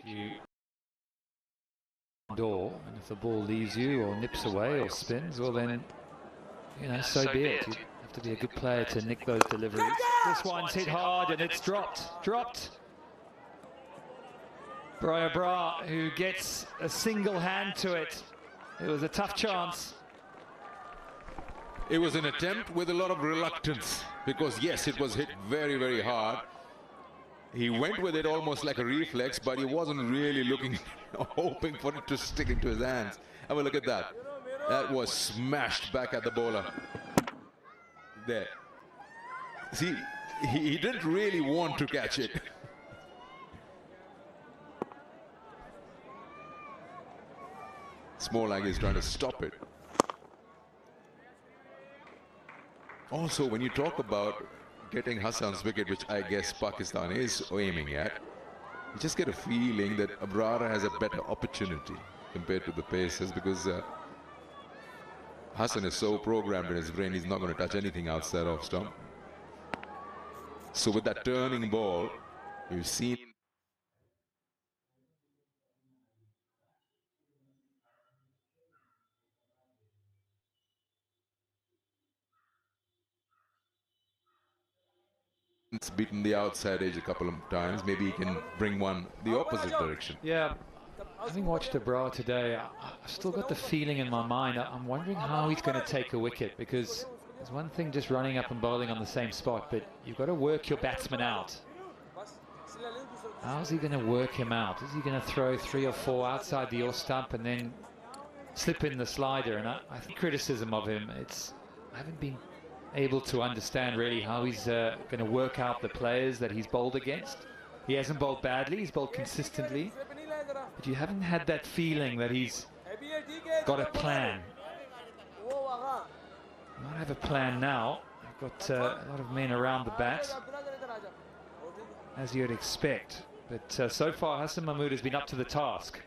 You door, and if the ball leaves you or nips away or spins, well then, you know, so be it. You have to be a good player to nick those deliveries. This one's hit hard and it's dropped. Bra, who gets a single hand to it. It was a tough chance. It was an attempt with a lot of reluctance, because yes, it was hit very, very hard. He went with it almost like a reflex, but he wasn't really looking or hoping for it to stick into his hands. Have a look at that. That was smashed back at the bowler. There. See, he didn't really want to catch it. It's more like he's trying to stop it. Also, when you talk about getting Hassan's wicket, which I guess Pakistan is aiming at, you just get a feeling that Abrara has a better opportunity compared to the Pacers, because Hassan is so programmed in his brain, he's not going to touch anything outside off stump. So with that turning ball, you've seen it's beaten the outside edge a couple of times. Maybe he can bring one the opposite direction. Yeah, having watched Abrara today, I've still got the feeling in my mind. I'm wondering how he's going to take a wicket, because there's one thing just running up and bowling on the same spot, but you've got to work your batsman out. How's he going to work him out? Is he going to throw 3 or 4 outside the off stump and then slip in the slider? And I think criticism of him, I haven't been able to understand really how he's going to work out the players that he's bowled against. He hasn't bowled badly, he's bowled consistently, but you haven't had that feeling that he's got a plan. You might have a plan now. You've got a lot of men around the bat, as you'd expect, but so far Hassan Mahmood has been up to the task.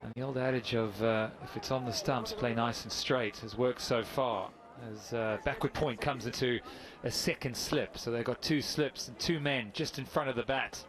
And the old adage of if it's on the stumps, play nice and straight has worked so far, as backward point comes into a second slip. So they've got 2 slips and 2 men just in front of the bat.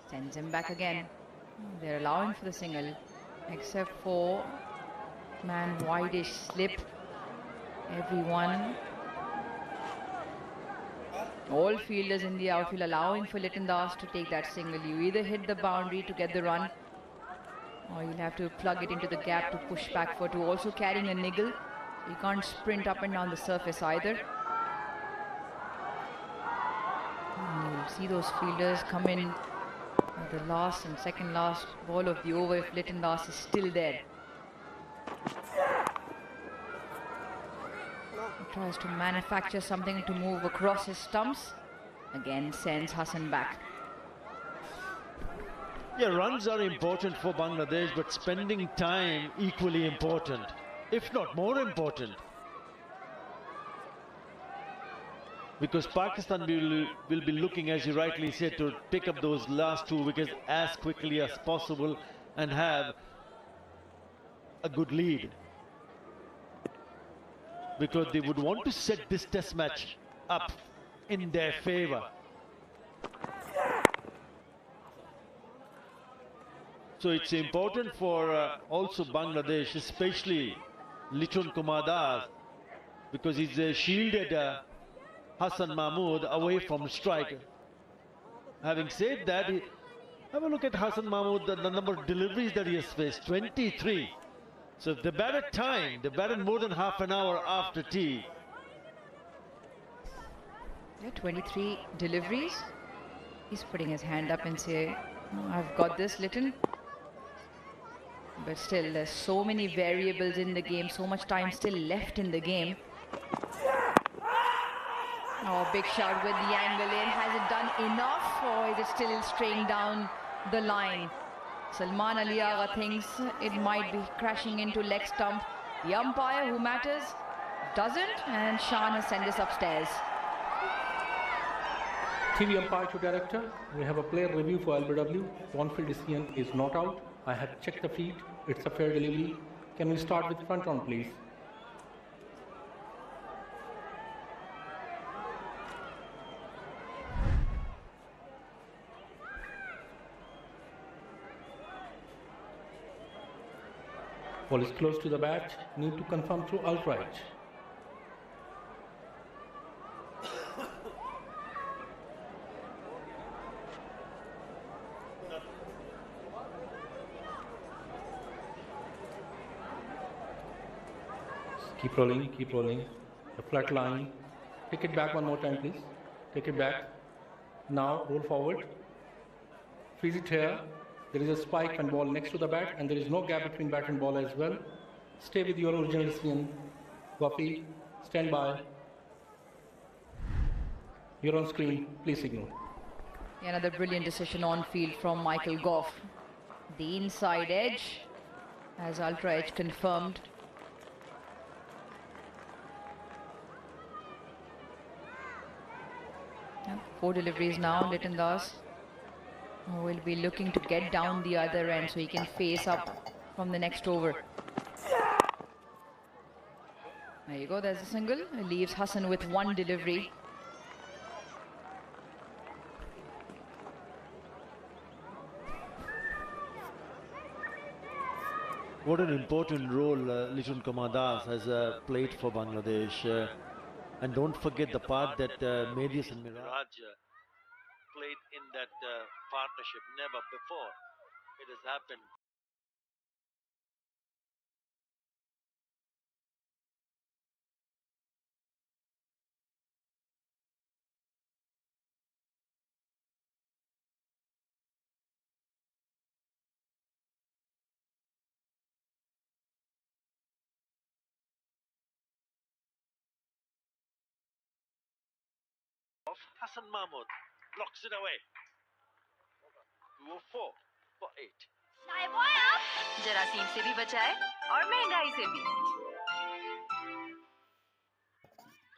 Sends him back again. They're allowing for the single, except for man wideish slip. Everyone, all fielders in the outfield allowing for Liton Das to take that single. You either hit the boundary to get the run, or you'll have to plug it into the gap to push back for 2. Also carrying a niggle, you can't sprint up and down the surface either. And you'll see those fielders come in at the last and second last ball of the over if Liton Das is still there. He tries to manufacture something to move across his stumps. Again sends Hassan back. Yeah, runs are important for Bangladesh, but spending time equally important, if not more important. Because Pakistan will be looking, as you rightly said, to pick up those last 2 wickets as quickly as possible and have a good lead. because they would want to set this test match up in their favor. So it's important for also Bangladesh, especially Lichun Kumar Das, because he's shielded Hassan Mahmood away from strike. Having said that, have a look at Hassan Mahmood, the number of deliveries that he has faced, 23. So if they batted time, they batted more than half an hour after tea. Yeah, 23 deliveries. He's putting his hand up and say, "Oh, I've got this, Litton." But still, there's so many variables in the game, so much time still left in the game. Oh, big shot with the angle in. Has it done enough, or is it still straying down the line? Salman Ali Agha thinks it might be crashing into leg stump. The umpire, who matters, doesn't, and Shan has sent this upstairs. TV umpire to director, we have a player review for LBW. On-field decision is not out. I have checked the feet. It's a fair delivery. Can we start with front on, please? Ball is close to the bat. Need to confirm through outright. Keep rolling, keep rolling. A flat line. Take it back one more time, please. Take it back. Now roll forward. Freeze it here. There is a spike and ball next to the bat, and there is no gap between bat and ball as well. Stay with your original decision. Gopi, stand by. You're on screen. Please signal. Another brilliant decision on field from Michael Goff. The inside edge, as Ultra Edge confirmed. Yeah, 4 deliveries now. Litton Das will be looking to get down the other end so he can face up from the next over. There you go, there's a single. It leaves Hassan with 1 delivery. What an important role Lichun Kumar Das has played for Bangladesh. And don't forget the part that Medius and Miraj played in that partnership. Never before it has happened. Hassan Mahmood blocks it away. 204 for 8. जरासीम से भी बचाए और महंगाई से भी।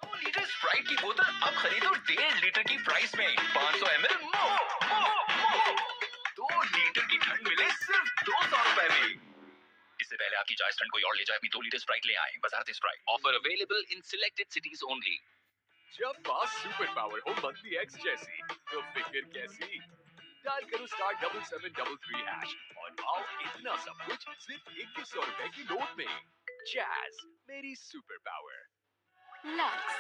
2 litre Sprite की बोतल अब खरीदो 1.5 लीटर की प्राइस में 500 ml मुफ्त। 2 लीटर की ठंड मिले सिर्फ 200 रुपए में। इससे पहले आपकी चॉइस ठंड कोई और ले जाए, अपनी 2 लीटर स्प्राइट ले आए। बाजार से Sprite offer available in selected cities only. जब बात सुपर पावर हो मंथली एक्स जैसी, तो फिक्र कैसी? डायल करो *7733# और पाओ इतना सब कुछ सिर्फ 2100 रुपए की नोट में। जैज, मेरी सुपर पावर। लक्स,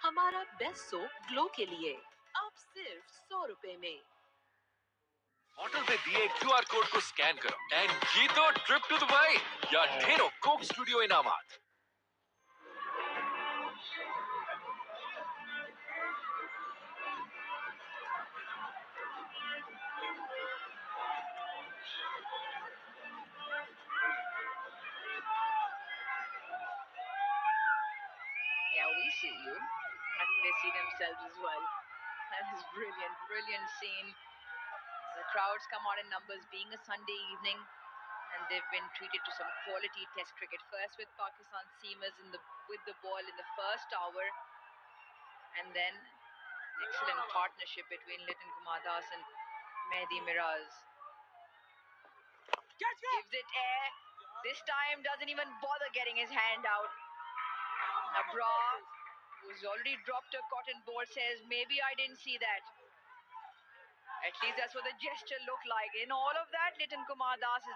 हमारा बेस्ट सोप ग्लो के लिए अब सिर्फ 100 रुपए में। बॉटल पे दिए QR कोड को स्कैन करो एंड जीतो ट्रिप टू दुबई या ढेरों कोक स्टूडियो इनामात। Yeah, we see you. I think they see themselves as well. That is brilliant, brilliant scene. The crowds come out in numbers, being a Sunday evening, and they've been treated to some quality test cricket. First with Pakistan seamers with the ball in the first hour, and then excellent partnership between Liton Kumar Das and Mehdi Miraz. Gives it air. This time doesn't even bother getting his hand out. Abrar, who's already dropped a cotton ball, says, maybe I didn't see that. At least that's what the gesture looked like. In all of that, Liton Kumar Das is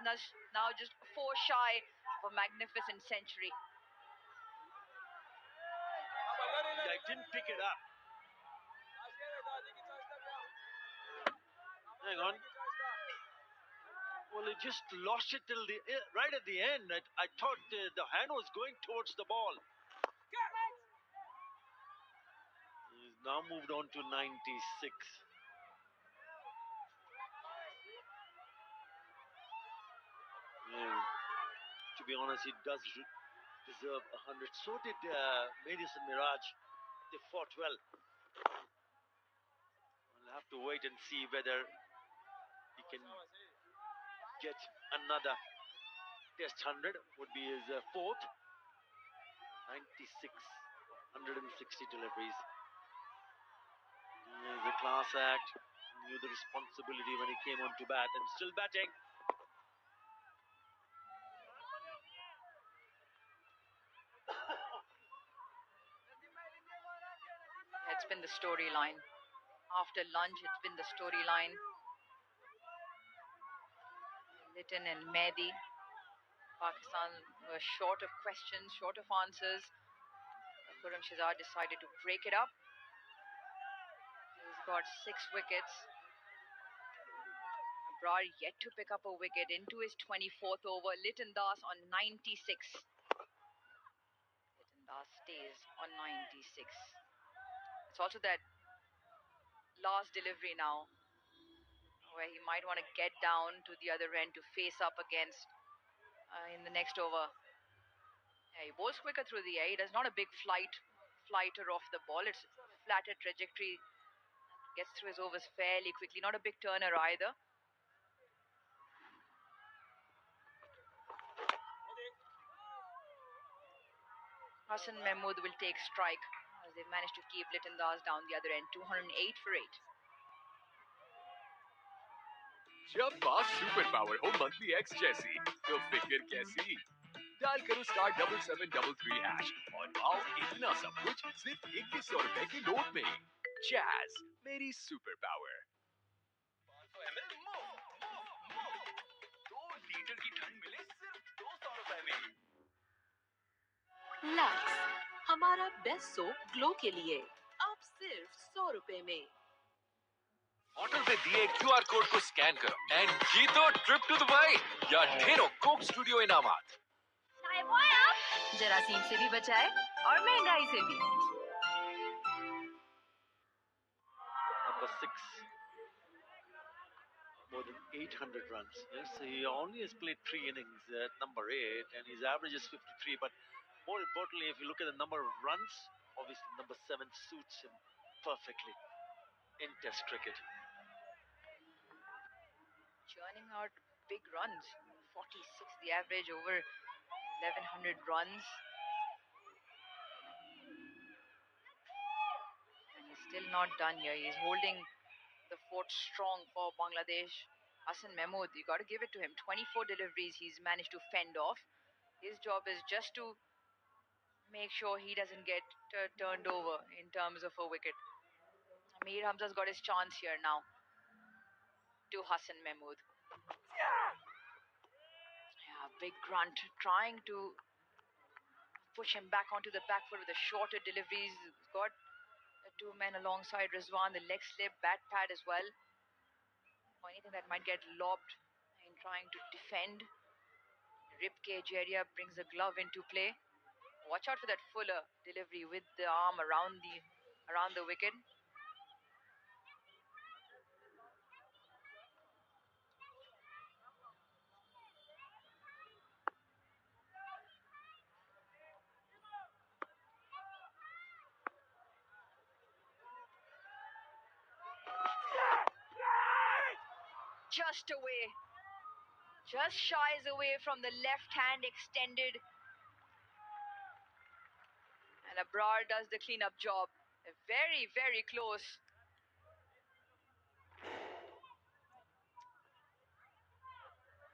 now just 4 shy of a magnificent century. I didn't pick it up. Hang on. Well, he just lost it till right at the end. I thought the hand was going towards the ball. He's now moved on to 96. Yeah, to be honest, he does deserve 100. So did Madison Mirage. They fought well. We'll have to wait and see whether he can get another test 100. Would be his fourth. 96, 160 deliveries. He's a class act. Knew the responsibility when he came on to bat and still batting. It's been the storyline. After lunch, it's been the storyline. Liton and Mehdi. Pakistan were short of questions, short of answers. Khurram Shahzad decided to break it up. He's got 6 wickets. Abrar yet to pick up a wicket into his 24th over. Liton Das on 96. Liton Das stays on 96. It's also that last delivery now, where he might want to get down to the other end to face up against in the next over. Yeah, he bowls quicker through the air. He does not a big flighter off the ball. It's flatter trajectory. Gets through his overs fairly quickly. Not a big turner either. Hassan Mahmood will take strike as they've managed to keep Liton Das down the other end. 208 for 8. जब बात super power हो monthly x जैसी तो फिक्र कैसी dial करो *7733# और पाओ इतना सब कुछ सिर्फ 2100 की नोट में जैज मेरी सुपर पावर 500 ml मुफ्त 2 लीटर की ठंड मिले सिर्फ 200 रुपए में लैक्स हमारा बेस्ट सोप ग्लो के लिए अब सिर्फ 100 रुपए में होटल पे दिए क्यूआर कोड को स्कैन करो एंड जीतो ट्रिप टू दुबई या ढेरों कोक स्टूडियो इनामात जरासीम से भी बचाए और महंगाई से भी. Number 6. More than 800 runs. Yes, he only has played 3 innings at number 8 and his average is 53. But more importantly, if you look at the number of runs, obviously number 7 suits him perfectly in Test cricket. Churning out big runs. 46 the average, over 1100 runs. And he's still not done here. He's holding the fort strong for Bangladesh. Hassan Mahmood, you got to give it to him. 24 deliveries he's managed to fend off. His job is just to make sure he doesn't get turned over in terms of a wicket. Mir Hamza's got his chance here now to Hassan Mahmood. Yeah, big grunt trying to push him back onto the back foot with the shorter deliveries. He's got 2 men alongside Rizwan, the leg slip, bat pad as well. Or anything that might get lobbed in trying to defend. Rib cage area brings the glove into play. Watch out for that fuller delivery with the arm around the wicket. Just away. Just shies away from the left hand extended. And Abrar does the cleanup job. Very, very close.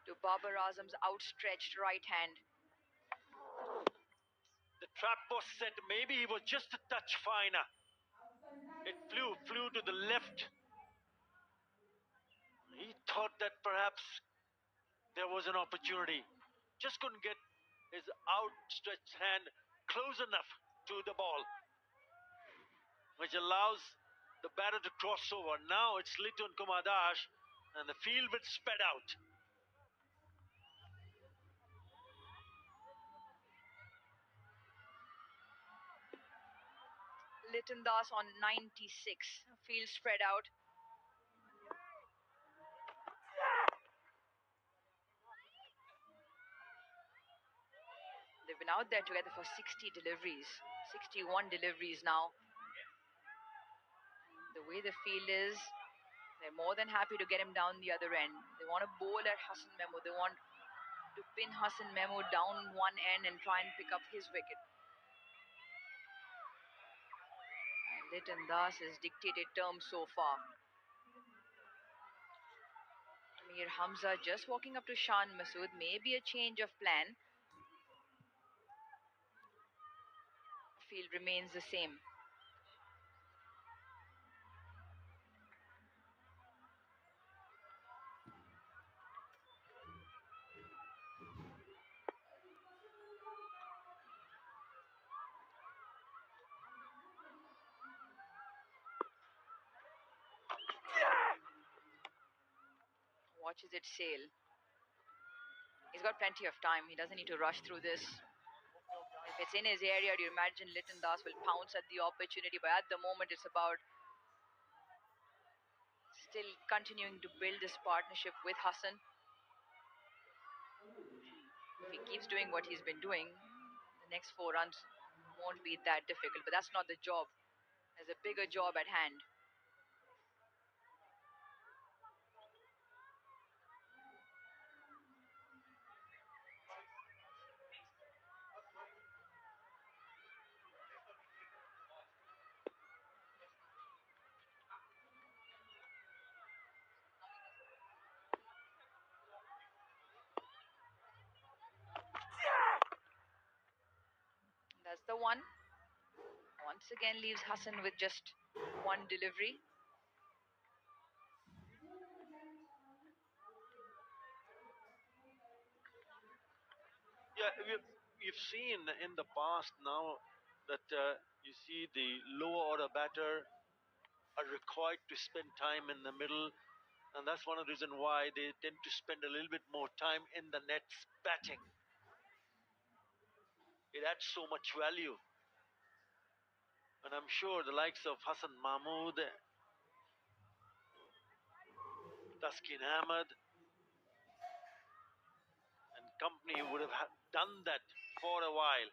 To Babar Azam's outstretched right hand. The trap was set. Maybe he was just a touch finer. It flew to the left. He thought that perhaps there was an opportunity. Just couldn't get his outstretched hand close enough to the ball, which allows the batter to cross over. Now it's Litun Kumar Das, and the field will sped out. Litton Das on 96. Field spread out. They've been out there together for 60 deliveries. 61 deliveries now. The way the field is, they're more than happy to get him down the other end. They want to bowl at Hassan Memo. They want to pin Hassan Memo down one end and try and pick up his wicket. And Litton Das has dictated terms so far. Mir Hamza just walking up to Shan Masood. Maybe a change of plan. Field remains the same. Watches it sail. He's got plenty of time. He doesn't need to rush through this. If it's in his area, do you imagine Litton Das will pounce at the opportunity? But at the moment, it's about still continuing to build this partnership with Hassan. If he keeps doing what he's been doing, the next 4 runs won't be that difficult. But that's not the job. There's a bigger job at hand. That's the one. Once again leaves Hassan with just one delivery. Yeah, we've seen in the past now that you see the lower order batter are required to spend time in the middle, and that's one of the reasons why they tend to spend a little bit more time in the nets batting. It adds so much value. And I'm sure the likes of Hassan Mahmood, Taskin Ahmed, and company would have done that for a while.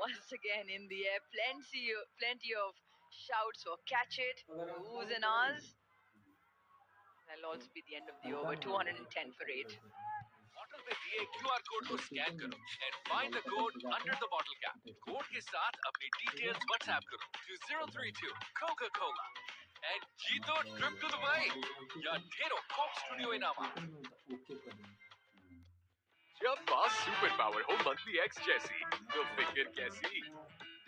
Once again in the air, plenty of shouts for catch it, oohs and ahs. That'll also be the end of the over. 210 for 8. Bottle पे दिए QR code को scan करो and find the code under the bottle cap code के साथ अपनी details WhatsApp करो to 032 Coca-Cola and जीतो trip to Dubai या ढेरों कोक स्टूडियो इनामात जब पास सुपर पावर हो मंथली एक्स जैसी तो फिक्र कैसी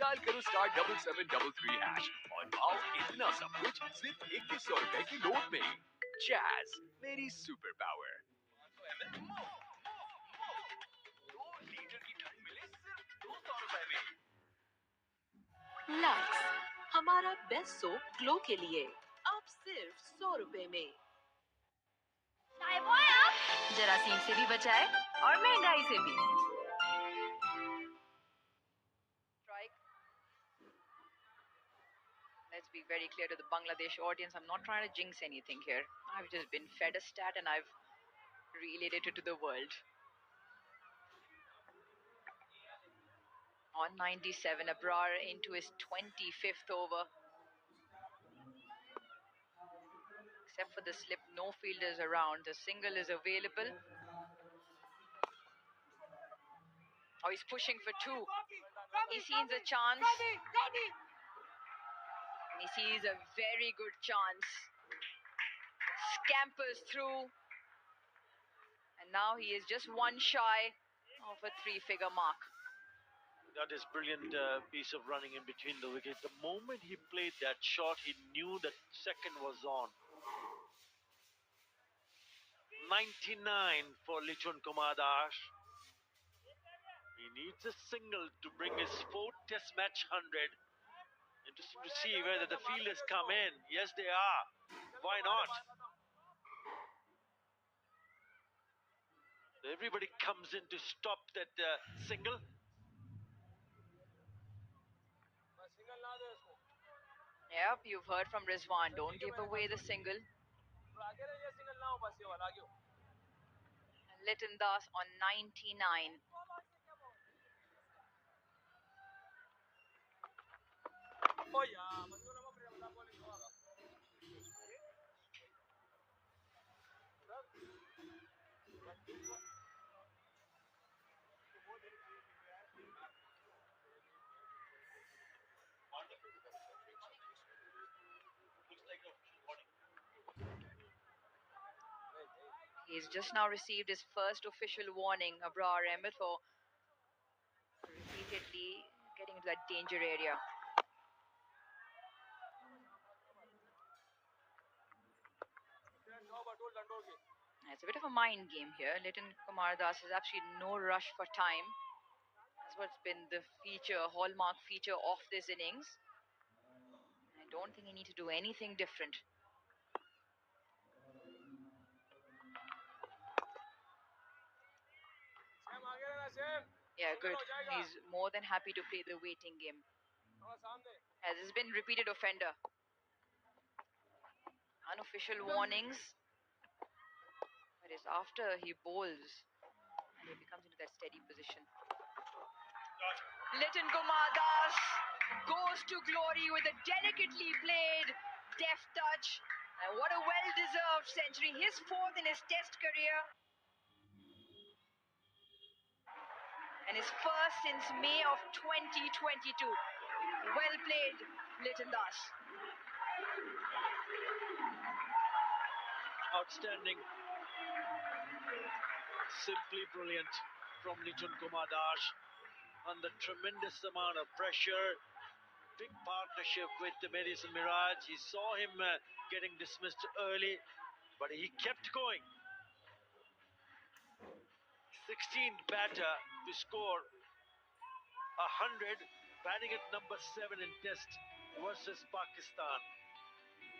डायल करो *7733# और पाओ इतना सब कुछ सिर्फ ₹2100 की नोट में जैज मेरी सुपर पावर 500 ml 2 लीटर की ठंड मिले सिर्फ ₹200 में लक्स हमारा बेस्ट सोप ग्लो के लिए अब सिर्फ ₹100 में जरासीम से भी बचाए और महंगाई से भी. Strike. Let's be very clear to the Bangladesh audience. I'm not trying to jinx anything here. I've just been fed a stat and I've related it to the world. On 97, Abrar into his 25th over. Except for the slip, no fielders around. The single is available. Oh, he's pushing for 2. He sees a chance. And he sees a very good chance. Scampers through. And now he is just one shy of a 3-figure mark. That is brilliant piece of running in between the wickets. The moment he played that shot, he knew that second was on. 99 for Lichun Kumar Das. He needs a single to bring his 4th test match 100. Interesting to see whether the fielders come in. Yes, they are. Why not? Everybody comes in to stop that single. Yep, you've heard from Rizwan. Don't give away the single. Liton Das on 99. He's just now received his first official warning, Abrar Ahmed, for repeatedly getting into that danger area. It's a bit of a mind game here. Liton Kumar Das has absolutely no rush for time. That's what's been the hallmark feature of this innings. I don't think he needs to do anything different. Yeah, good. He's more than happy to play the waiting game. As has been repeated offender. Unofficial warnings. But it's after he bowls and he becomes into that steady position. Liton Kumar Das goes to glory with a delicately played deft touch. And what a well-deserved century. His 4th in his test career. And his first since May of 2022. Well played, Liton Das. Outstanding. Simply brilliant from Lichun Kumar Das. Under tremendous amount of pressure. Big partnership with the Madison Mirage. He saw him getting dismissed early, but he kept going. 16th batter to score 100, batting at number 7 in Test versus Pakistan.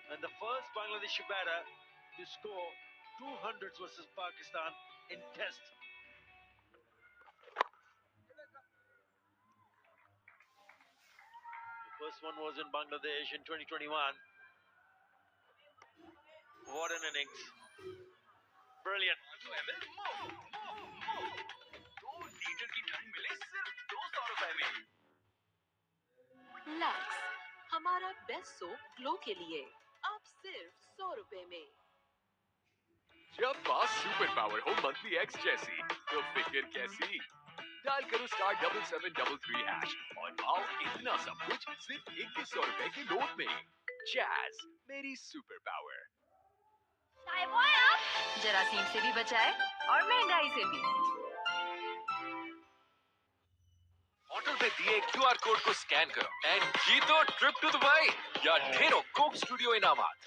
And the first Bangladeshi batter to score 200s versus Pakistan in Test. The first one was in Bangladesh in 2021. What an innings. Brilliant. 2 litre की ठंड मिले सिर्फ 200 रुपए में। Lux हमारा best soap glow के लिए अब सिर्फ 100 रुपए में। जब पास सुपर पावर हो मंथली एक्स जैसी तो फिक्र कैसी। डायल करो *7733# और पाओ इतना सब कुछ सिर्फ 2100 रुपए की नोट में। जैज मेरी सुपर पावर। जरासीम से भी बचाए और महंगाई से भी। होटल पे दिए QR कोड को स्कैन करो एंड जीतो ट्रिप टू दुबई या ढेरों Coke Studio इनामात।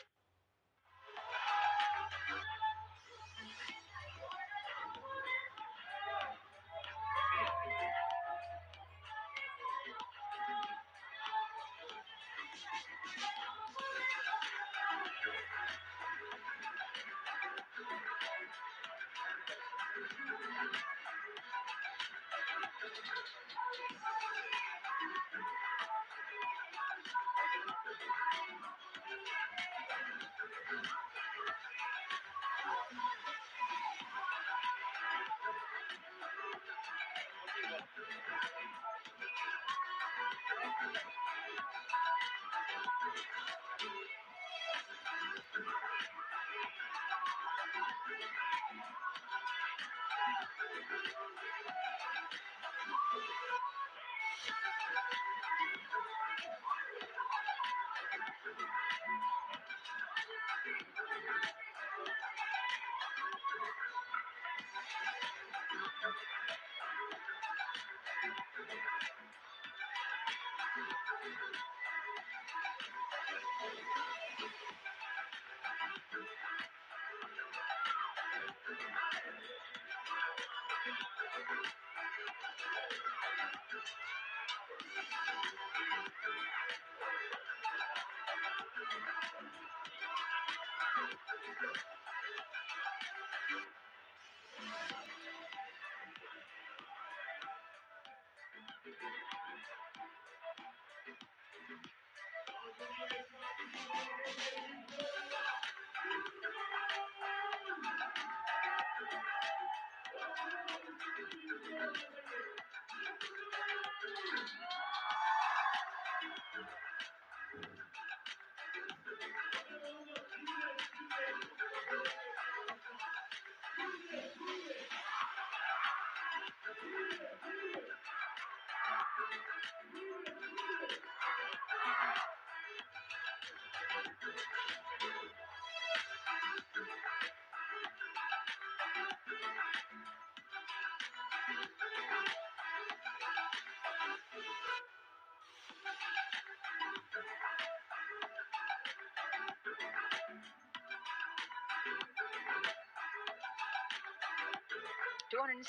217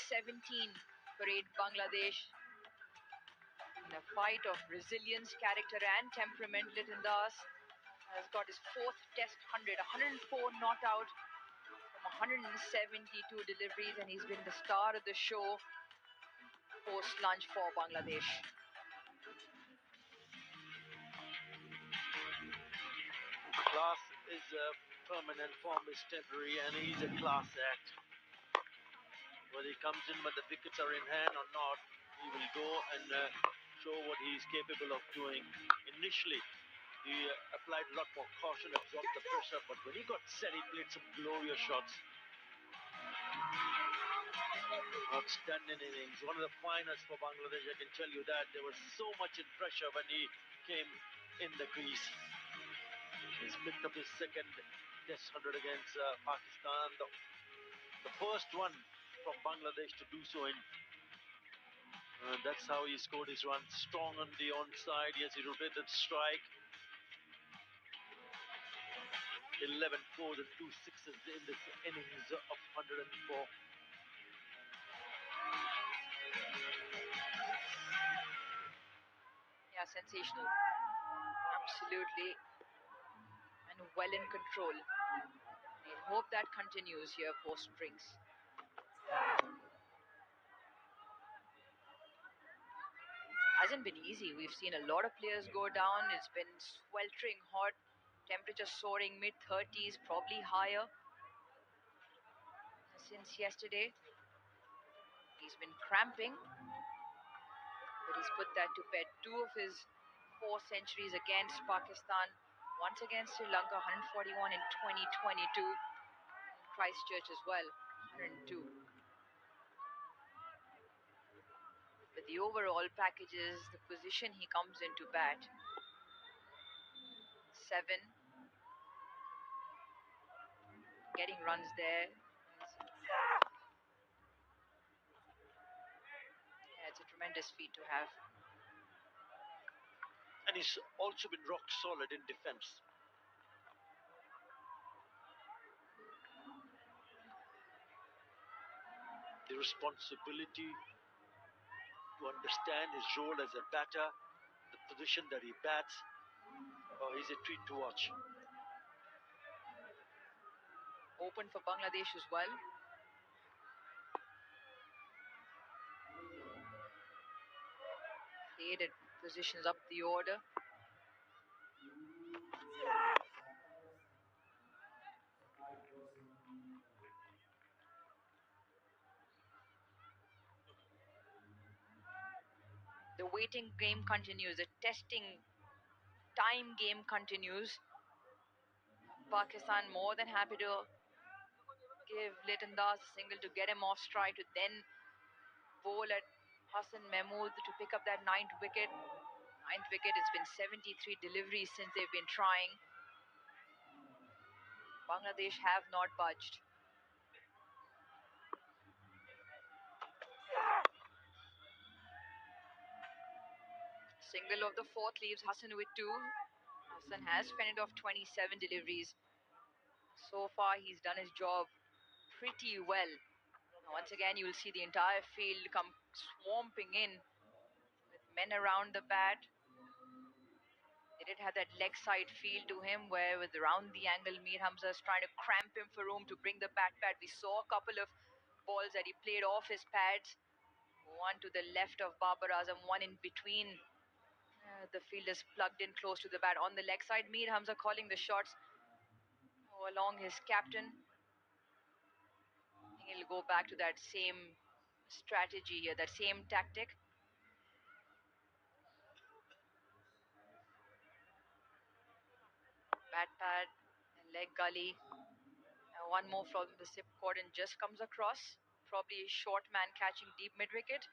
for 8 Bangladesh. In a fight of resilience, character and temperament, Liton Das has got his 4th test 100, 104 not out from 172 deliveries, and he's been the star of the show post lunch for Bangladesh. Class is permanent, form is temporary, and he's a class act. Whether he comes in when the wickets are in hand or not, he will go and show what he is capable of doing. Initially, he applied a lot more caution and dropped the pressure, but when he got set, he played some glorious shots. Outstanding innings, one of the finest for Bangladesh, I can tell you that. There was so much in pressure when he came in the crease. He's picked up his 2nd test 100 against Pakistan. The first one from Bangladesh to do so in. That's how he scored his run. Strong on the onside. Yes, he rotated strike. 11 fours and 2 sixes in this innings of 104. Yeah, sensational. Absolutely. And well in control. I hope that continues here post drinks. Hasn't been easy. We've seen a lot of players go down. It's been sweltering hot. Temperature soaring mid-30s, probably higher. Since yesterday, he's been cramping, but he's put that to bed. 2 of his 4 centuries against Pakistan, once against Sri Lanka, 141 in 2022. Christchurch as well, 102. But the overall package is the position he comes into bat. 7. Getting runs there. Yeah, it's a tremendous feat to have. And he's also been rock solid in defense. The responsibility to understand his role as a batter, the position that he bats, is a treat to watch. Open for Bangladesh as well. Created positions up the order. The waiting game continues. The testing time game continues. Pakistan more than happy to give Liton Das a single to get him off strike, to then bowl at Hassan Mahmood to pick up that 9th wicket. 9th wicket, it's been 73 deliveries since they've been trying. Bangladesh have not budged. Single of the 4th leaves Hassan with 2. Hassan has fended off 27 deliveries. So far, he's done his job pretty well. Once again, you will see the entire field come swamping in with men around the bat. He did have that leg side feel to him where with around the angle Mir Hamza is trying to cramp him for room to bring the bat pad. We saw a couple of balls that he played off his pads. One to the left of Babar Azam, one in between. The field is plugged in close to the bat. On the leg side, Mir Hamza calling the shots along his captain. He'll go back to that same strategy here, that same tactic. Bat pad and leg gully. One more from the sip cordon just comes across. Probably a short man catching deep mid wicket.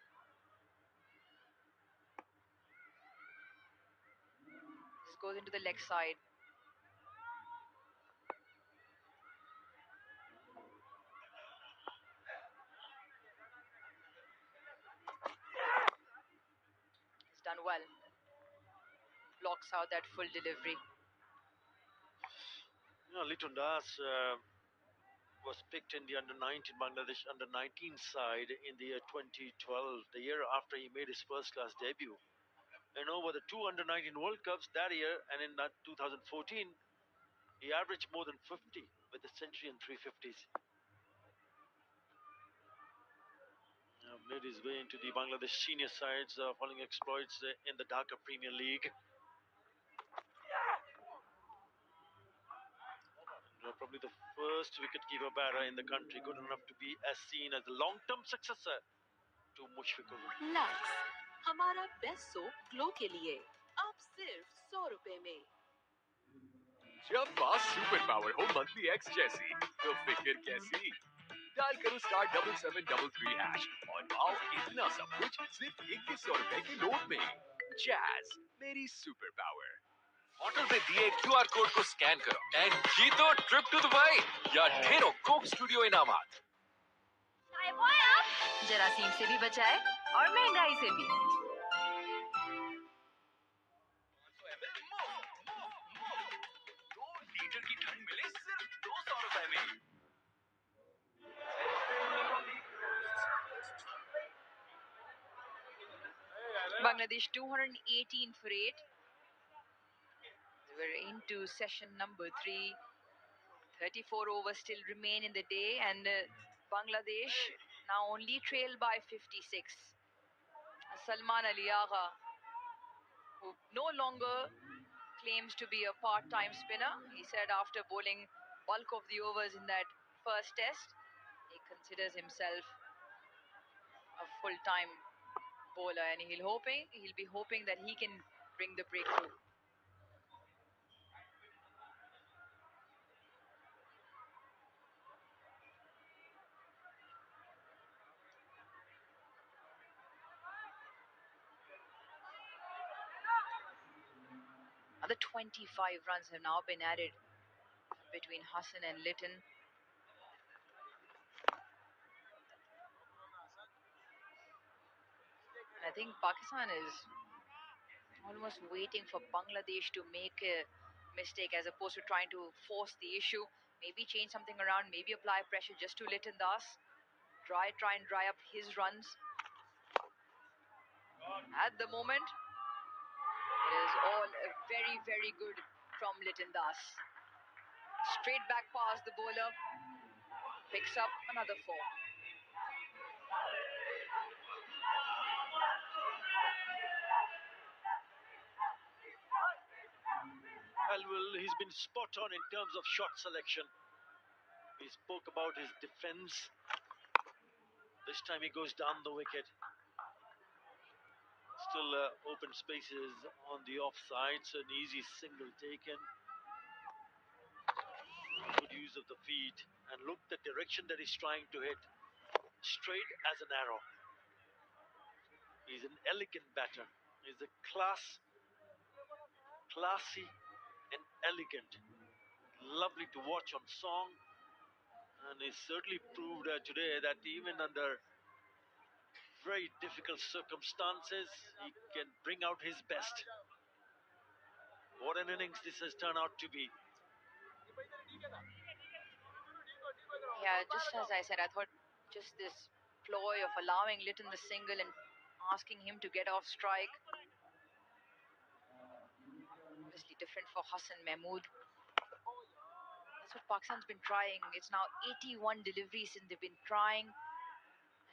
This goes into the leg side. It's done well. Blocks out that full delivery. Litton Das was picked in the under-19 Bangladesh under-19 side in the year 2012, the year after he made his first-class debut. And over the two under-19 World Cups that year and in that 2014, he averaged more than 50 with a century and 350s. Made his way into the Bangladesh senior sides following exploits in the Dhaka Premier League. Probably the first wicket-keeper batter in the country, good enough to be as seen as the long-term successor to Mushfiqur. Lux हमारा best soap glow के लिए अब सिर्फ 100 रुपए में। जब बात super power हो मंथली एक्स जैसी तो फिक्र कैसी। डायल करो *7733# और पाओ इतना सब कुछ सिर्फ 2100 रुपए की नोट में। जैज मेरी सुपर पावर। होटल पे दिए क्यूआर कोड को स्कैन करो एंड जीतो ट्रिप टू दुबई या ढेरों कोक स्टूडियो इनामात। जरासीम से भी बचाए और महंगाई से भी। 2 लीटर की ठंड मिले सिर्फ 200 रुपए में। Bangladesh 218 for 8. We're into session number 3. 34 overs still remain in the day, and Bangladesh now only trail by 56. Salman Ali Agha, who no longer claims to be a part-time spinner. He said after bowling bulk of the overs in that first test, he considers himself a full-time bowler, and he'll be hoping that he can bring the breakthrough. Another 25 runs have now been added between Hassan and Litton. And I think Pakistan is almost waiting for Bangladesh to make a mistake as opposed to trying to force the issue. Maybe change something around, maybe apply pressure just to Litton Das. Try and dry up his runs. At the moment, it is all very, very good from Litton Das. Straight back past the bowler. Picks up another 4. Well, he's been spot on in terms of shot selection. He spoke about his defense. This time he goes down the wicket. Still open spaces on the offside, so an easy single taken. Good use of the feet, and look the direction that he's trying to hit. Straight as an arrow. He's an elegant batter. He's a classy and elegant. Lovely to watch on song. And he certainly proved today that even under very difficult circumstances, he can bring out his best. What an innings this has turned out to be. Yeah, just as I said, I thought Just this ploy of allowing Litton the single and asking him to get off strike. Obviously different for Hassan Mahmood. That's what Pakistan's been trying. It's now 81 deliveries since they've been trying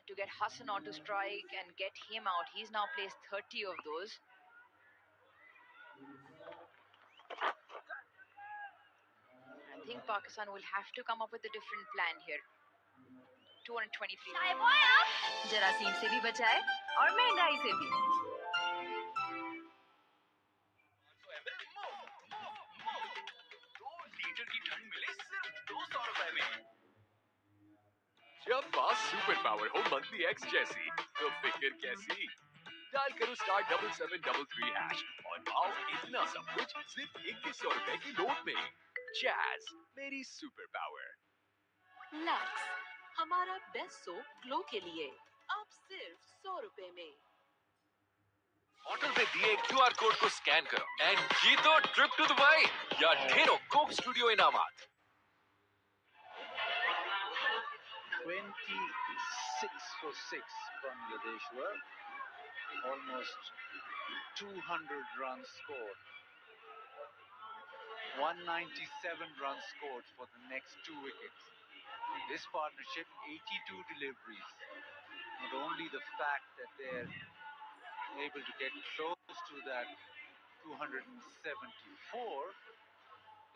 to get Hassan onto strike and get him out. He's now placed 30 of those. I think Pakistan will have to come up with a different plan here. 223. जरासीम से भी बचाए और महंगाई से भी। 2 litre की ठंड मिले सिर्फ 200 रुपए में। जब पास सुपर पावर हो मंथली एक्स जैसी तो फिक्र कैसी। डायल करो *7733# और पाओ इतना सब कुछ सिर्फ 2100 रुपए की नोट में। जैज मेरी सुपर पावर। लक्स हमारा बेस्ट सोप ग्लो के लिए अब सिर्फ 100 रुपए में। बॉटल पे दिए क्यूआर कोड को स्कैन करो एंड जीतो ट्रिप टू दुबई या ढेरों Coke Studio इनामात। 26 for 6 Bangladesh were. Almost 200 runs scored. 197 runs scored for the next 2 wickets. This partnership, 82 deliveries. Not only the fact that they're able to get close to that 274,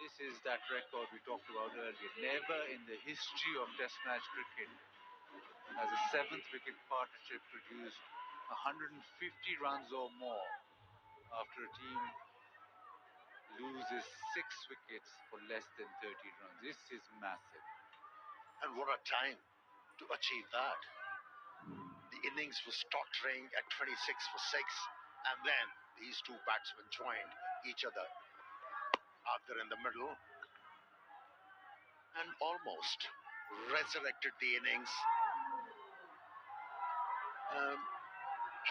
this is that record we talked about earlier. Never in the history of Test match cricket has a 7th wicket partnership produced 150 runs or more after a team loses 6 wickets for less than 30 runs. This is massive. And what a time to achieve that. The innings was tottering at 26 for 6, and then these two batsmen joined each other out there in the middle and almost resurrected the innings.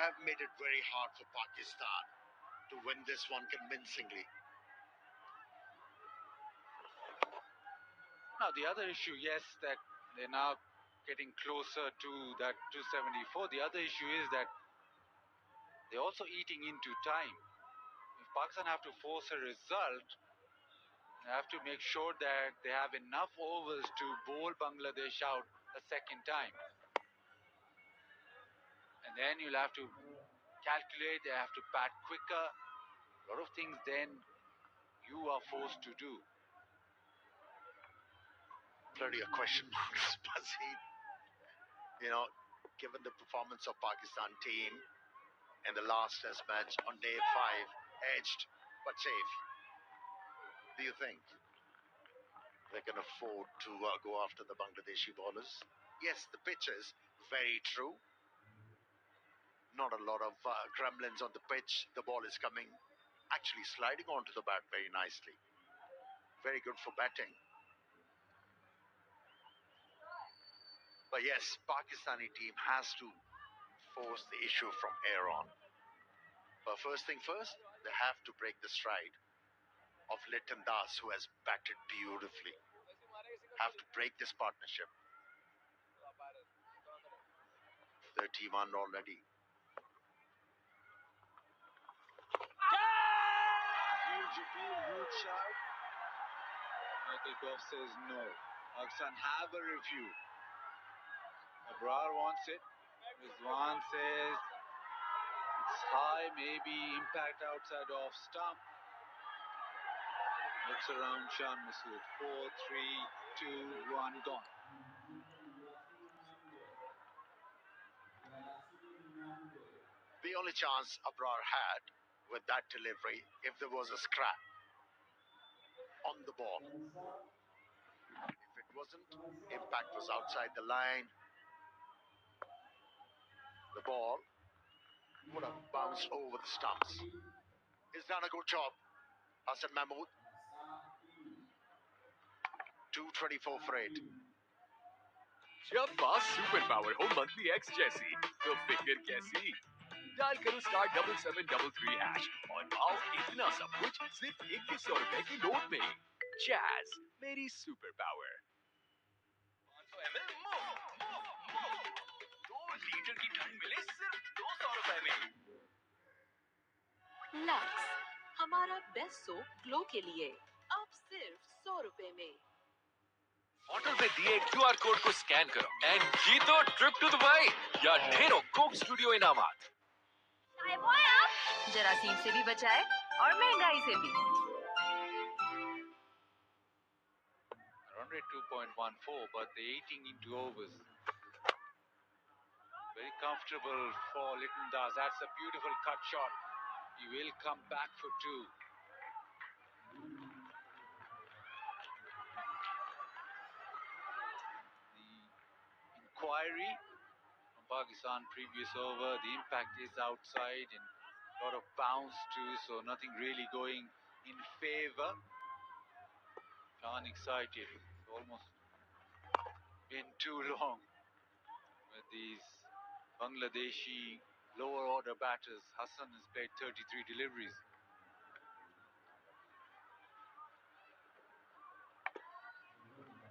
Have made it very hard for Pakistan to win this one convincingly. Now, the other issue, yes, that they're now getting closer to that 274. The other issue is that they're also eating into time. If Pakistan have to force a result, they have to make sure that they have enough overs to bowl Bangladesh out a second time. And then you'll have to calculate, they have to bat quicker. A lot of things then you are forced to do. Plenty of question marks, Basit. Given the performance of Pakistan team in the last Test match on day 5, edged but safe. Do you think they can afford to go after the Bangladeshi bowlers? Yes, the pitch is very true. Not a lot of gremlins on the pitch. The ball is coming, actually sliding onto the bat very nicely. Very good for batting. But yes, Pakistani team has to force the issue from air on. But first thing first, they have to break the stride of Litton Das, who has batted beautifully. Have to break this partnership. 31 already. Huge appeal, huge shout. Michael Goff says no. Pakistan have a review. Abrar wants it. Rizwan says it's high, maybe impact outside off stump. Looks around Shan Masood. 4, 3, 2, 1, gone. The only chance Abrar had with that delivery, if there was a scrap on the ball. If it wasn't, impact was outside the line. The ball would have bounced over the stumps. He's done a good job, Hassan Mahmood. 224 for 8. जब पास super power हो monthly x जैसी तो फिक्र कैसी। Dial करो *7733# और पाओ इतना सब कुछ सिर्फ 2100 रुपए की नोट में। जैज मेरी सुपर पावर। 500 ml मुफ्त लीटर की ठंड मिले सिर्फ 200 रुपए में। लक्स, हमारा बेस्ट सोप ग्लो के लिए अब सिर्फ 100 रुपए में। बॉटल पे दिए क्यूआर कोड को स्कैन करो एंड जीतो ट्रिप टू दुबई या ढेरों कोक स्टूडियो इनामात। जरासीम से भी बचाए और महंगाई से भी। Run rate 2.14, but they're eating into overs. Very comfortable for Litton Das. That's a beautiful cut shot. He will come back for two. The inquiry from Pakistan previous over. The impact is outside and a lot of bounce too, so nothing really going in favor. Khan excited. It's almost been too long with these Bangladeshi lower order batters. Hassan has played 33 deliveries.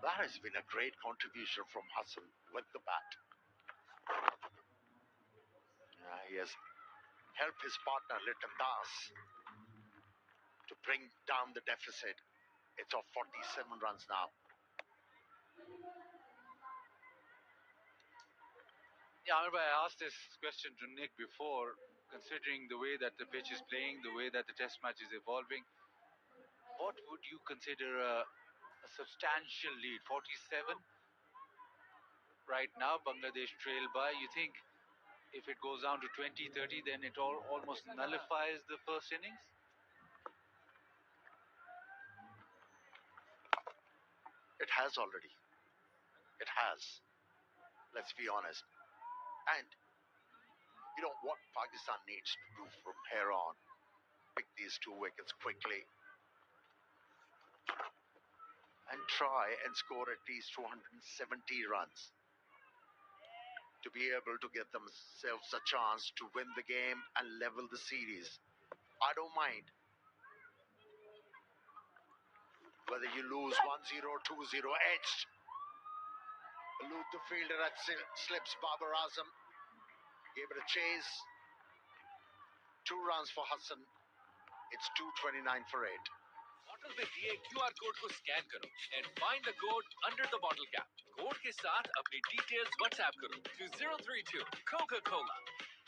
That has been a great contribution from Hassan with the bat. He has helped his partner Litton Das to bring down the deficit. It's of 47 runs now. Yeah, I remember I asked this question to Nick before, considering the way that the pitch is playing, the way that the test match is evolving. What would you consider a substantial lead? 47 right now, Bangladesh trail by. You think if it goes down to 20, 30, then it almost nullifies the first innings? It has already. It has. Let's be honest. And you know what Pakistan needs to do from here on? Pick these 2 wickets quickly and try and score at least 270 runs to be able to get themselves a chance to win the game and level the series. I don't mind whether you lose 1-0, 2-0, edged. Elude the fielder at slips. Babar Azam gave it a chase. 2 runs for Hassan. It's 229 for 8. Bottle पे दिए QR code को scan करो and find the code under the bottle cap. Code के साथ अपनी details WhatsApp करो to 032 Coca-Cola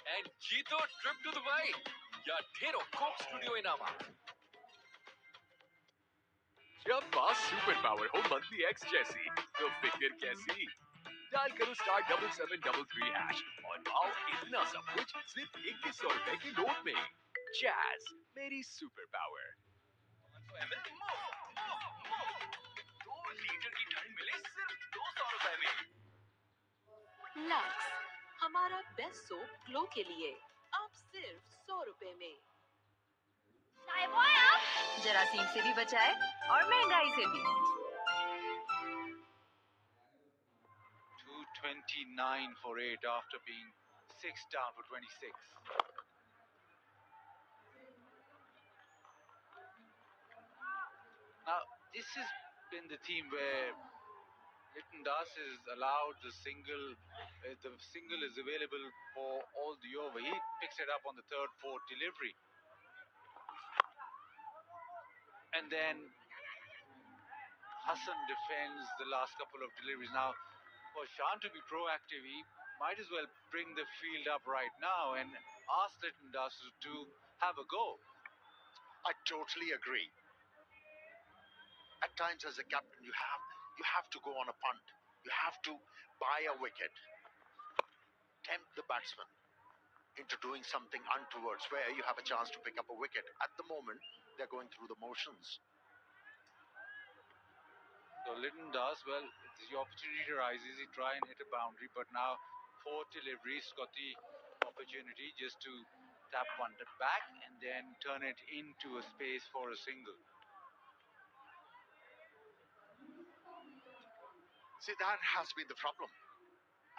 and जीतो trip to Dubai या ढेरों कोक स्टूडियो इनामात। जब पास सुपर पावर हो मंथली एक्स जैसी तो फिक्र कैसी। डायल करो *7733# और पाओ इतना सब कुछ सिर्फ 2100 रुपए की नोट में। जैज, मेरी सुपर पावर। 500 ml मुफ्त। 2 लीटर की ठंड मिले सिर्फ 200 रुपए में। लक्स, हमारा बेस्ट सोप ग्लो के लिए अब सिर्फ 100 रुपए में। जरासीम से भी बचाए और महंगाई से भी। 229 for 8 after being 6 down for 26. Now, this has been the team where Litton Das is allowed the single is available for all the over. He picks it up on the 3rd, 4th delivery. And then Hassan defends the last couple of deliveries. Now, for Shan to be proactive, he might as well bring the field up right now and ask Litton Das to have a go. I totally agree. At times as a captain, you have to go on a punt. You have to buy a wicket. Tempt the batsman into doing something untowards where you have a chance to pick up a wicket. At the moment, they're going through the motions. So Litton Das, well, if the opportunity arises, he try and hit a boundary, but now 4th delivery, he's got the opportunity just to tap one back and then turn it into a space for a single. See, that has been the problem.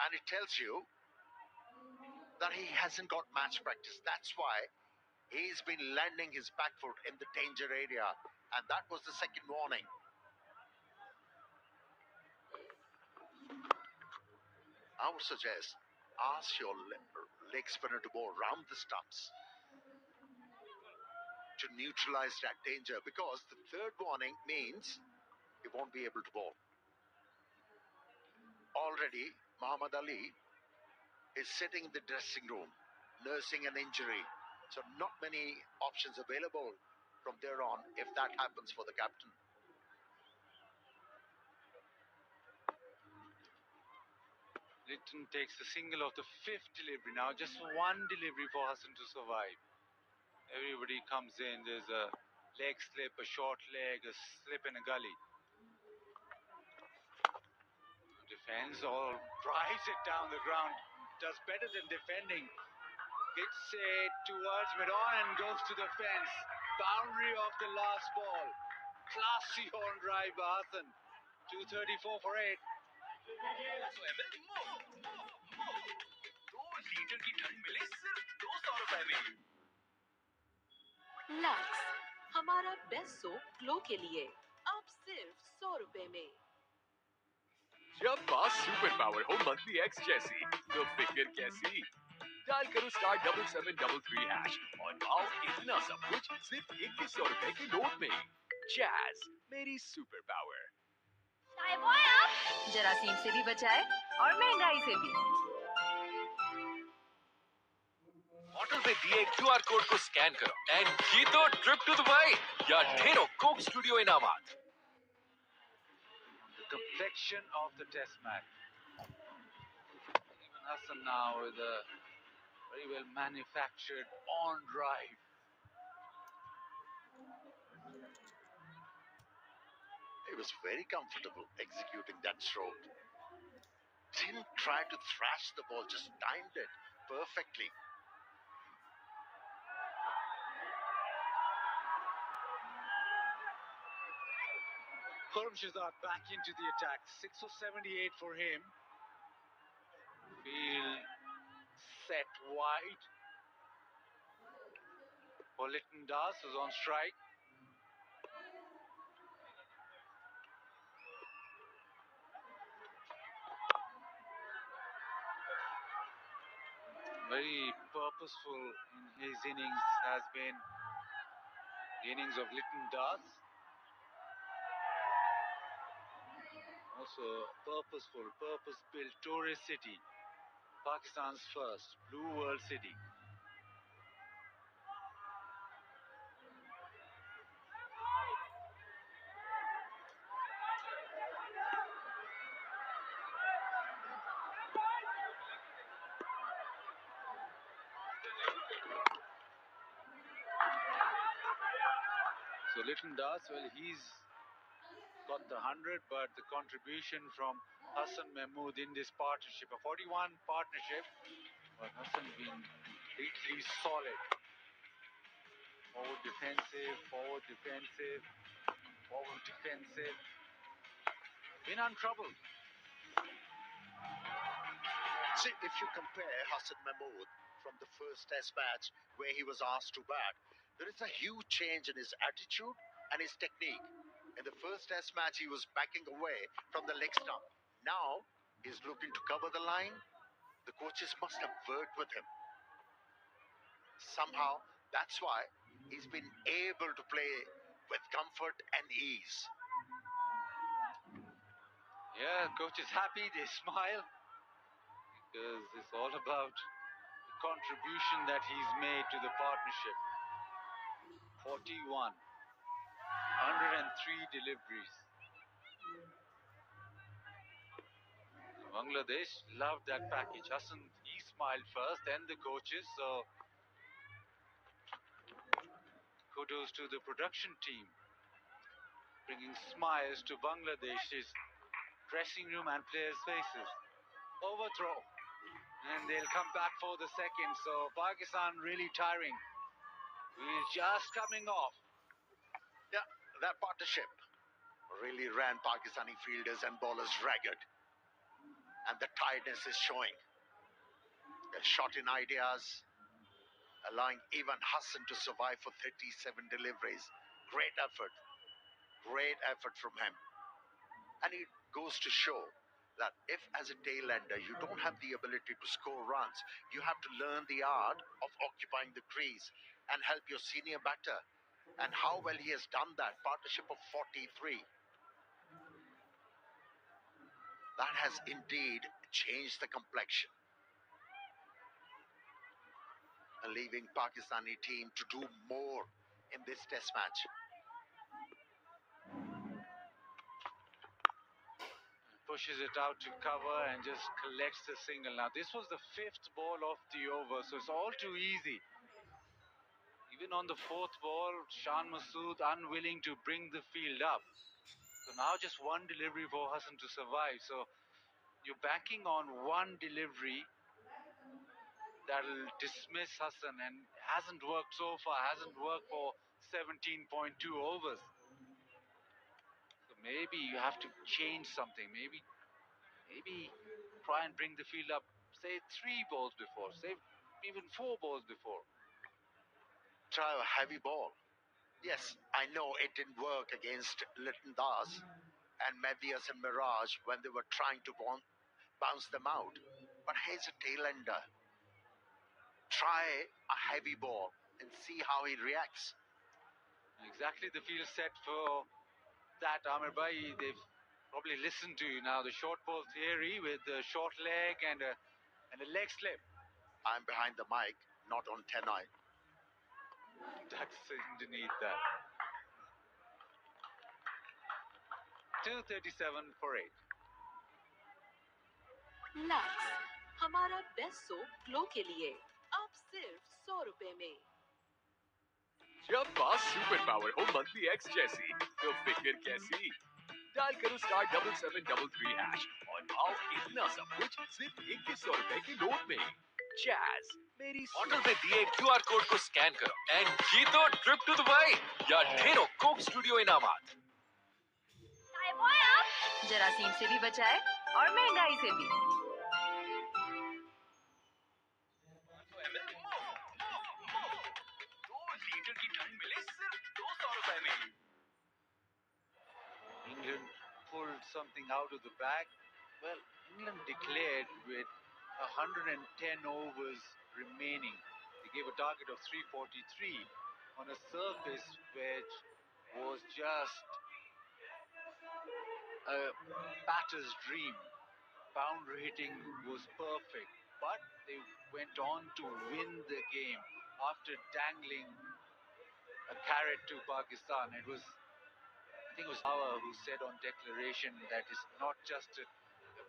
And it tells you that he hasn't got match practice. That's why he's been landing his back foot in the danger area. And that was the second warning. I would suggest ask your leg spinner to go around the stumps to neutralize that danger, because the third warning means he won't be able to bowl. Already, Muhammad Ali is sitting in the dressing room, nursing an injury. So not many options available from there on if that happens for the captain. Litton takes the single of the 5th delivery now. Just one delivery for Hassan to survive. Everybody comes in. There's a leg slip, a short leg, a slip in a gully. Defends or drives it down the ground. Does better than defending. Hits it towards mid-on and goes to the fence. Boundary of the last ball. Classy on drive by Hassan. 234 for 8. 200 ml मुफ्त 2 litre की ठंड मिले सिर्फ 200 रुपए में। Lux हमारा best soap glow के लिए अब सिर्फ 100 रुपए में। जब बात सुपर पावर हो मंथली एक्स जैसी तो फिक्र कैसी। डायल करो *7733# और पाओ इतना सब कुछ सिर्फ 2100 रुपए की नोट में। जैज मेरी सुपर पावर। चाय बॉय आप जरासीम से भी बचाए और महंगाई से भी। होटल पे दिए क्यूआर कोड को स्कैन करो एंड जीतो ट्रिप टू दुबई या ढेरों कोक स्टूडियो इनामात। The complexion of the test match. Even Hassan now with a very well manufactured on drive. He was very comfortable executing that stroke. Didn't try to thrash the ball, just timed it perfectly. Khurram Shahzad back into the attack. 6 for 78 for him. Field set wide. For Litton Das, who's on strike. Very purposeful in his innings has been the innings of Litton Das. Also purposeful, purpose-built tourist city. Pakistan's first blue world city. So Litton Das, well, he's got the 100, but the contribution from Hassan Mahmood in this partnership, a 41 partnership, but Hassan been completely solid. Forward defensive, forward defensive, forward defensive. Been untroubled. See, if you compare Hassan Mahmood from the first test match where he was asked to bat, there is a huge change in his attitude and his technique. In the first test match, he was backing away from the leg stump. Now, he's looking to cover the line. The coaches must have worked with him. Somehow, that's why he's been able to play with comfort and ease. Yeah, coach is happy, they smile, because it's all about the contribution that he's made to the partnership. 41, 103 deliveries. Bangladesh loved that package. Hassan, he smiled first, then the coaches, so kudos to the production team, bringing smiles to Bangladesh's dressing room and players' faces. Overthrow, and they'll come back for the second, so Pakistan really tiring. He's just coming off. Yeah, that partnership really ran Pakistani fielders and bowlers ragged. And the tiredness is showing. They're short in ideas, allowing even Hassan to survive for 37 deliveries. Great effort from him. And it goes to show that if as a tail ender you don't have the ability to score runs, you have to learn the art of occupying the crease and help your senior batter. And how well he has done that, partnership of 43. That has indeed changed the complexion. And leaving Pakistani team to do more in this test match. Pushes it out to cover and just collects the single. Now this was the 5th ball of the over, so it's all too easy. Even on the 4th ball, Shan Masood unwilling to bring the field up. So now just one delivery for Hassan to survive. So you're banking on one delivery that'll dismiss Hassan, and hasn't worked so far, hasn't worked for 17.2 overs. So maybe you have to change something. Maybe try and bring the field up, say 3 balls before, say even 4 balls before. Try a heavy ball. Yes, I know it didn't work against Litton Das and Medias and Mirage when they were trying to bounce them out. But here's a tail ender. Try a heavy ball and see how he reacts. Exactly the field set for that, Amir Bhai. They've probably listened to you now. The short ball theory with the short leg and a leg slip. I'm behind the mic, not on 10-eye. That's underneath that. 237 for 8. Lux हमारा best soap glow के लिए अब सिर्फ 100 रुपए में। जब बात super power हो मंथली एक्स जैसी तो फिक्र कैसी। डायल करो *7733# और पाओ इतना सब कुछ सिर्फ 2100 रुपए की नोट में। जैज मेरी बॉटल में दिए क्यूआर कोड को स्कैन करो एंड जीतो ट्रिप टू दुबई या ढेरों कोक स्टूडियो इनामात। जरासीम से भी बचाए और महंगाई से भी। 2 लीटर की ठंड मिले सिर्फ 200 रुपए में। England pulled something out of the bag. Well, England declared with 110 overs remaining. They gave a target of 343 on a surface which was just a batter's dream. Boundary hitting was perfect, but they went on to win the game after dangling a carrot to Pakistan. I think it was Power who said on declaration that it's not just a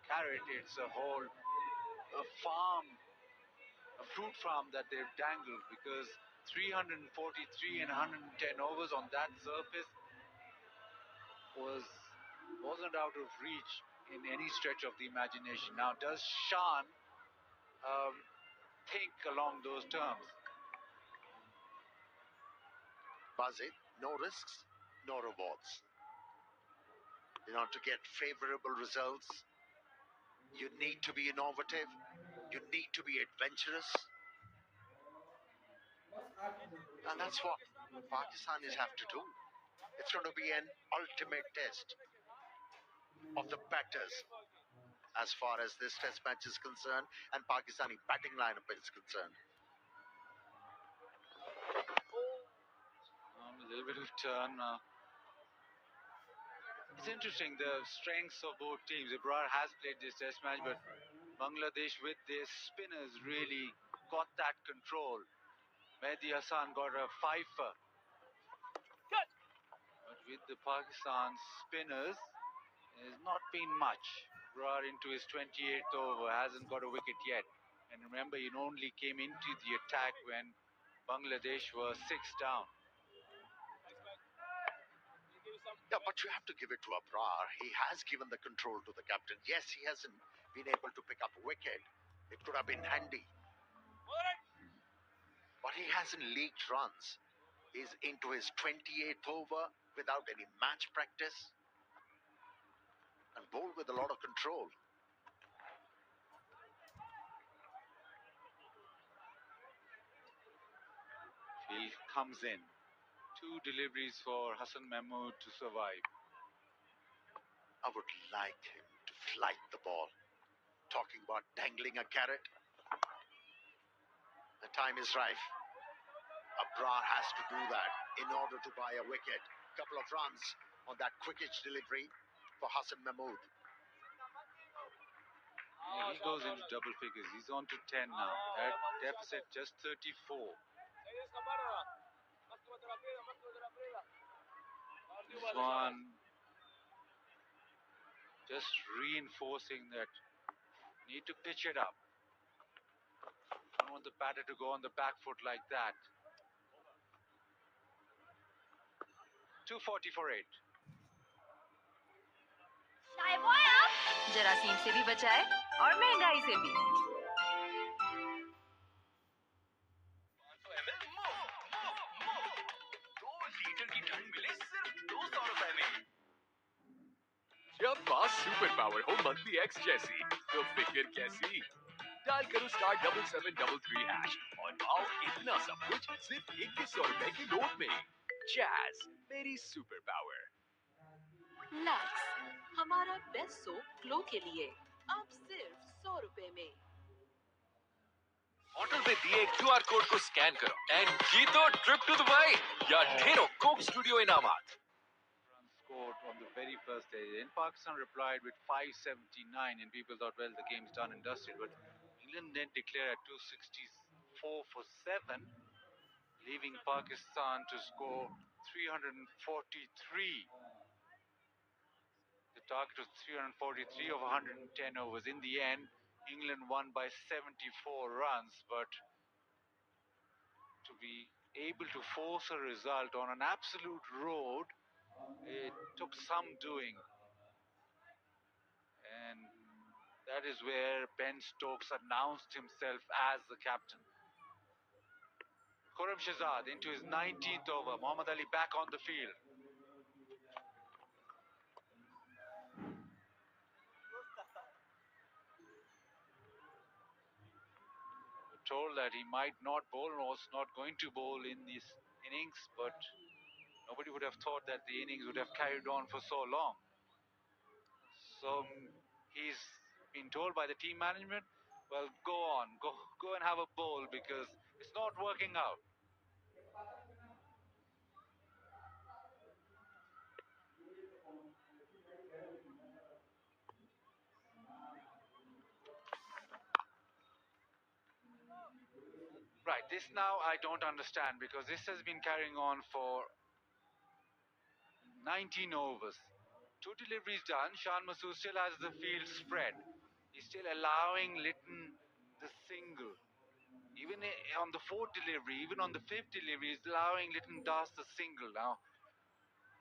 carrot, it's a farm, a fruit farm that they've dangled, because 343 and 110 overs on that surface wasn't out of reach in any stretch of the imagination. Now, does Shan think along those terms? Bazit, no risks, no rewards. To get favorable results, you need to be innovative, you need to be adventurous. And that's what Pakistanis have to do. It's going to be an ultimate test of the batters as far as this test match is concerned and Pakistani batting lineup is concerned. A little bit of turn. It's interesting, the strengths of both teams. Ibrar has played this test match, but Bangladesh with their spinners really got that control. Mehdi Hassan got a fifer. But with the Pakistan spinners, there's not been much. Ibrar into his 28th over, hasn't got a wicket yet. And remember, he only came into the attack when Bangladesh were 6 down. Yeah, but you have to give it to Abrar. He has given the control to the captain. Yes, he hasn't been able to pick up a wicket. It could have been handy. But he hasn't leaked runs. He's into his 28th over without any match practice and bowled with a lot of control. Field comes in. 2 deliveries for Hassan Mahmood to survive. I would like him to flight the ball. Talking about dangling a carrot. The time is rife. Abrar has to do that in order to buy a wicket. Couple of runs on that quickest delivery for Hassan Mahmood. Yeah, he goes into double figures. He's on to 10 now. At deficit just 34. This one just reinforcing that need to pitch it up. Don't want the batter to go on the back foot like that. 240 for 8. जरासीम से भी बचाए और महंगाई से भी 500 ml दो litre की ठंड मिले सिर्फ 200 रुपए में। जब बात सुपर पावर हो मंथली एक्स जैसी तो फिक्र कैसी। डायल करो *7733# और पाओ इतना सब कुछ सिर्फ 2100 रुपए की नोट में। जैज मेरी सुपर पावर। लक्स हमारा बेस्ट सोप ग्लो के लिए अब सिर्फ 100 रुपए में। होटल पे दिए QR कोड को स्कैन करो एंड जीतो ट्रिप टू दुबई या ढेरों कोक स्टूडियो इनामात। Runs scored on the very first day. In Pakistan replied with 579 and people thought, well, the game's done and dusted. But England then declared at 264 for 7, leaving Pakistan to score 343. The target was 343 of 110 overs. In the end, England won by 74 runs, but to be able to force a result on an absolute road, it took some doing. And that is where Ben Stokes announced himself as the captain. Khurram Shahzad into his 19th over. Mohammad Ali back on the field. We're told that he might not bowl, was not going to bowl in this innings, but nobody would have thought that the innings would have carried on for so long. So he's been told by the team management, well, go on, go and have a bowl because it's not working out. Right, this now I don't understand because this has been carrying on for 19 overs. 2 deliveries done. Shan Masood still has the field spread. He's still allowing Litton the single. Even on the 4th delivery, even on the 5th delivery, he's allowing Litton Das the single. Now,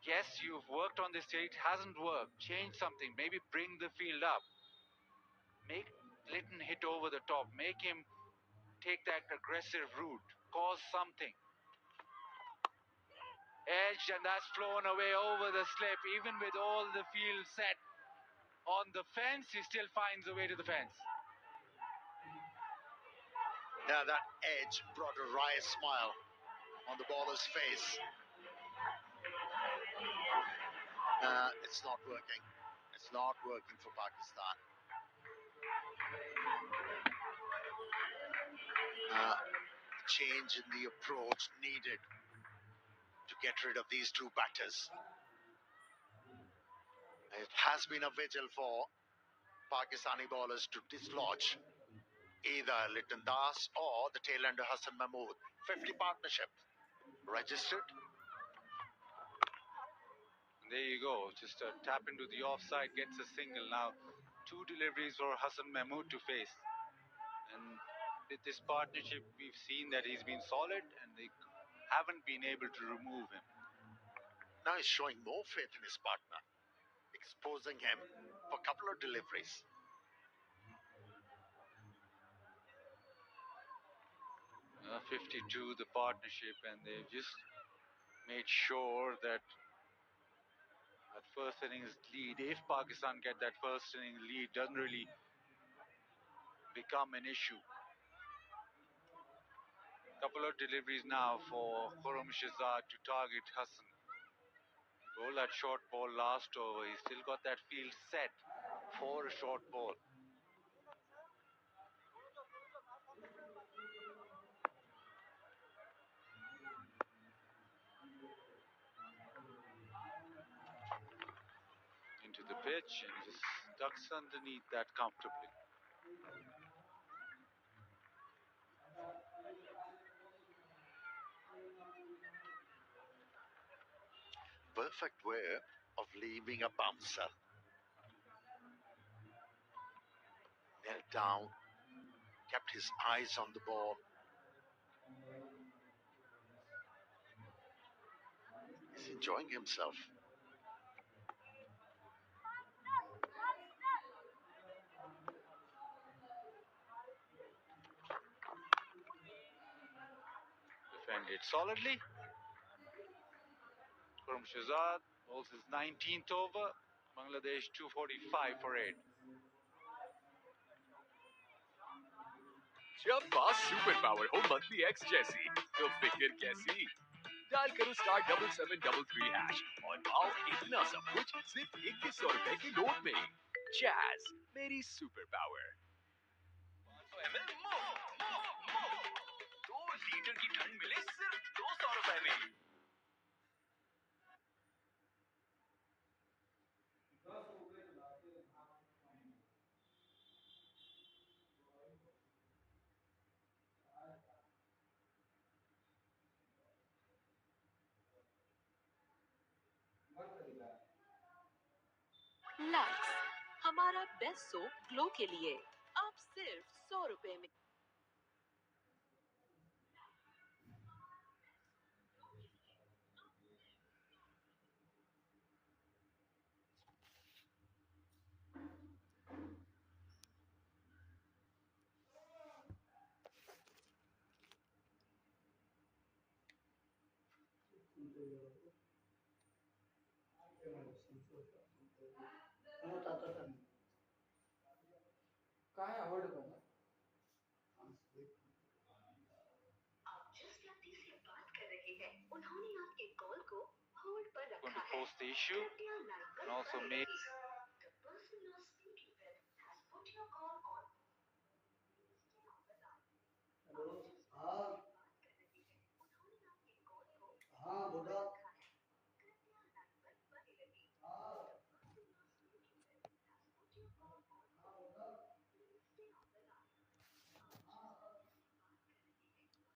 yes, you've worked on this, it hasn't worked. Change something. Maybe bring the field up. Make Litton hit over the top. Make him take that aggressive route. Cause something. Edged, and that's flown away over the slip. Even with all the field set on the fence, he still finds a way to the fence. Yeah, that edge brought a wry smile on the bowler's face. It's not working. It's not working for Pakistan. Change in the approach needed to get rid of these two batters. It has been a vigil for Pakistani bowlers to dislodge either Litton Das or the tail-ender Hassan Mahmood. 50 partnership registered. There you go. Just a tap into the offside, gets a single. Now, 2 deliveries for Hassan Mahmood to face. And with this partnership, we've seen that he's been solid and they haven't been able to remove him. Now he's showing more faith in his partner, exposing him for a couple of deliveries. 52, the partnership, and they've just made sure that that first innings lead, if Pakistan get that first innings lead, doesn't really become an issue. Couple of deliveries now for Khurram Shahzad to target Hassan. Roll that short ball last over. He's still got that field set for a short ball. Into the pitch and just ducks underneath that comfortably. Perfect way of leaving a bouncer. Knelt down, kept his eyes on the ball. He's enjoying himself. Defended solidly. Kurum Shahzad bowls his 19th over. Bangladesh 245 for 8. जब बात super power हो monthly x जैसी तो फिक्र कैसी dial करो *7733# और पाओ इतना सब कुछ सिर्फ 2100 रुपए की नोट में जैज मेरी सुपर पावर 500 ml मुफ्त 2 लीटर की ठंड मिले सिर्फ 200 रुपए में लक्स हमारा बेस्ट सोप ग्लो के लिए अब सिर्फ 100 रुपए में काय आवड बघा Going to post the issue and also make